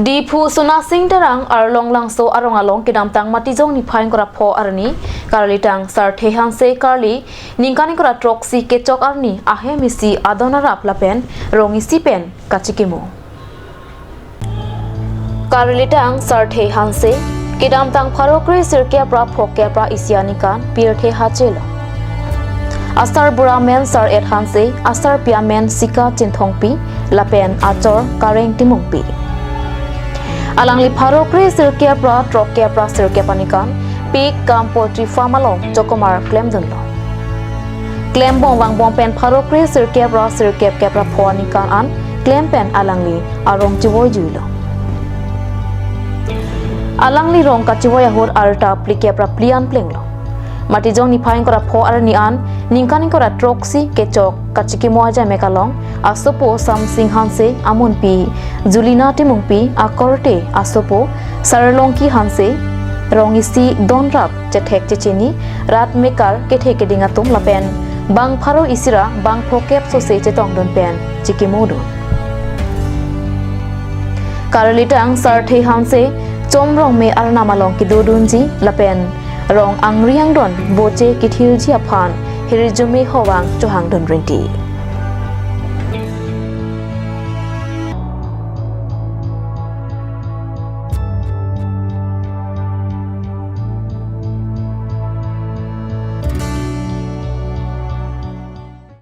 Di phu suna sing terang arlong langso arong along kidam tang mati jong ni phain kora pho arni karli tang Sarthe Hanse karli ningkan kora throksi kechok arni ahe misi adona rapla pen rongi si pen kachikimo karli tang Sarthe Hanse kidam tang pharokre sirke pra phokya pra isiani kan pirthe hachelo asar buramen Sarthe Hanse asar piamen sika chinthongpi lapen achor kareng timongpi alang li pharokre sirke pra trokya pra sirke panikan pik kam poultry farm along chokomar claim donlo claim bong wang bong pen pharokre sirke pra sirke pra phoni kan an claim pen alang li arong chiwoi juilo alang li rong ka chiwoi hor arta plike pra plian plenglo mati jong ni phain kora pho ar ni an ningkan kora throksi kechok kachikimo aja mekalong asopo samsing hanse amun pi julina timungpi akorte asopo sarlongki hanse rongisi donrap chethek checheni rat mekar kethe kedinga tum lapen bang pharo isira bang phokep sose chetong don pen chikimo do karalitang Sarthe Hanse chomrong me arna malong ki dodunji lapen rong angriang don boche kithil ji aphan hirijume howang chohang don rinti